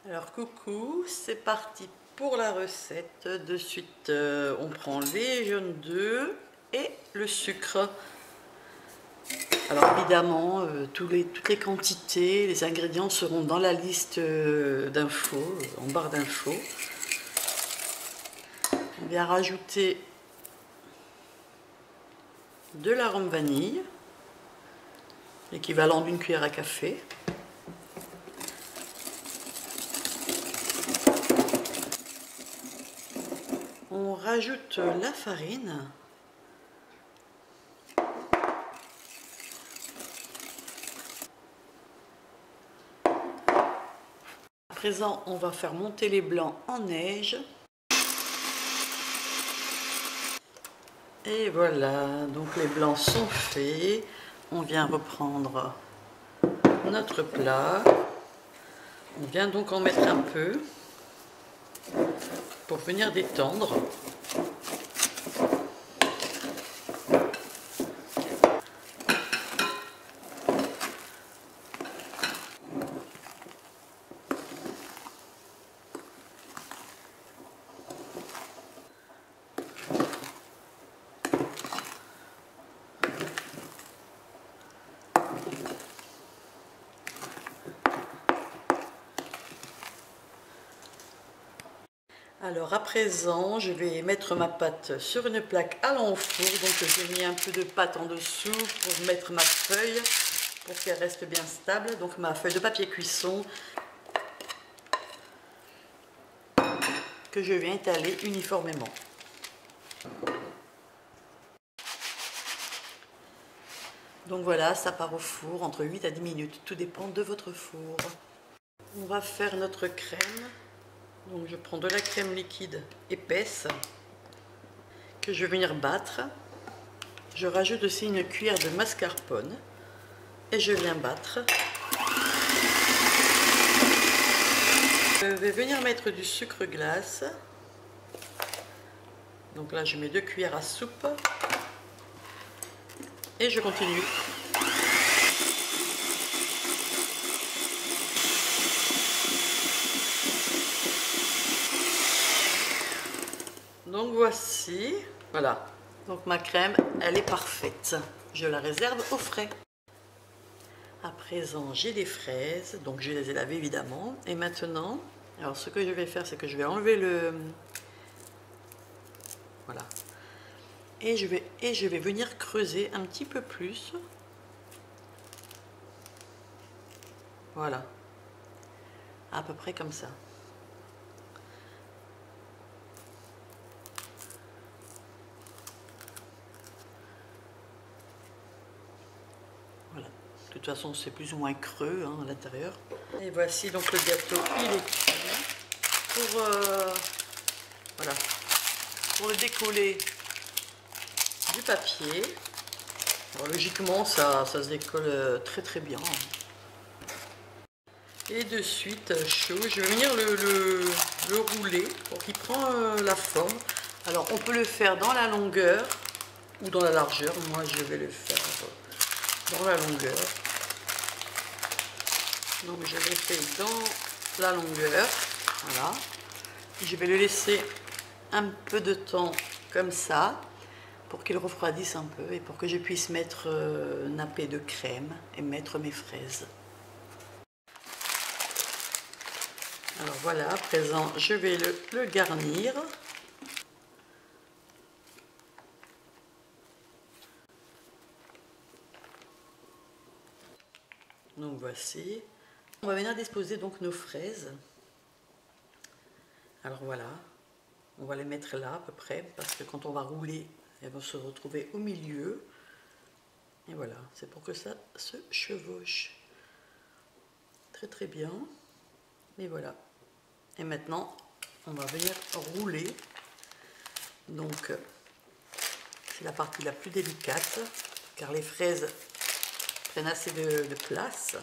Alors coucou, c'est parti pour la recette. De suite, on prend les jaunes d'œufs et le sucre. Alors évidemment, toutes les quantités, les ingrédients seront dans la liste d'infos, en barre d'infos. On vient rajouter de l'arôme vanille, l'équivalent d'une cuillère à café. On rajoute la farine. À présent, on va faire monter les blancs en neige. Et voilà, donc les blancs sont faits. On vient reprendre notre plat. On vient donc en mettre un peu pour venir détendre. Alors à présent, je vais mettre ma pâte sur une plaque allant au four. Donc j'ai mis un peu de pâte en dessous pour mettre ma feuille, pour qu'elle reste bien stable. Donc ma feuille de papier cuisson que je viens étaler uniformément. Donc voilà, ça part au four entre 8 à 10 minutes. Tout dépend de votre four. On va faire notre crème. Donc je prends de la crème liquide épaisse que je vais venir battre. Je rajoute aussi une cuillère de mascarpone et je viens battre. Je vais venir mettre du sucre glace. Donc là je mets 2 cuillères à soupe et je continue. Donc voici, voilà. Donc ma crème, elle est parfaite. Je la réserve au frais. À présent, j'ai des fraises, donc je les ai lavées évidemment. Et maintenant, alors ce que je vais faire, c'est que je vais enlever le... Voilà. Et je vais venir creuser un petit peu plus. Voilà. À peu près comme ça. Voilà. De toute façon, c'est plus ou moins creux hein, à l'intérieur. Et voici donc le gâteau, il est cuit. Voilà, pour le décoller du papier. Alors, logiquement, ça se décolle très très bien. Et de suite, chaud, je vais venir le rouler pour qu'il prenne la forme. Alors, on peut le faire dans la longueur ou dans la largeur. Moi, je vais le faire dans la longueur. Donc, je le fais dans la longueur. Voilà. Je vais le laisser un peu de temps comme ça pour qu'il refroidisse un peu et pour que je puisse mettre napper de crème et mettre mes fraises. Alors voilà, à présent je vais le garnir. Donc voici. On va venir disposer donc nos fraises. Alors voilà, on va les mettre là à peu près parce que quand on va rouler, elles vont se retrouver au milieu. Et voilà, c'est pour que ça se chevauche très très bien. Et voilà. Et maintenant, on va venir rouler. Donc, c'est la partie la plus délicate, car les fraises prennent assez de place.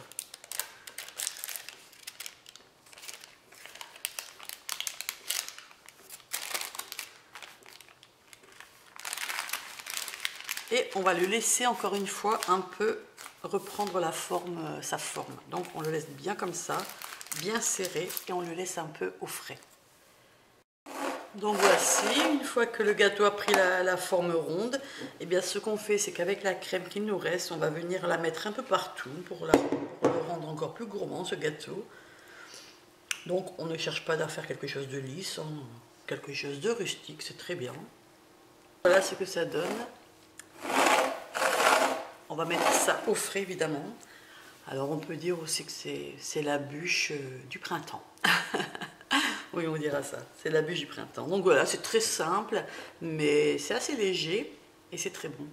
Et on va le laisser encore une fois un peu reprendre la forme, sa forme. Donc on le laisse bien comme ça, bien serré et on le laisse un peu au frais. Donc voici, une fois que le gâteau a pris la forme ronde, et bien ce qu'on fait, c'est qu'avec la crème qu'il nous reste, on va venir la mettre un peu partout pour le rendre encore plus gourmand, ce gâteau. Donc on ne cherche pas à faire quelque chose de lisse, hein, quelque chose de rustique, c'est très bien. Voilà ce que ça donne. On va mettre ça au frais évidemment. Alors on peut dire aussi que c'est la bûche du printemps. Oui, on dira ça, c'est la bûche du printemps. Donc voilà, c'est très simple, mais c'est assez léger et c'est très bon.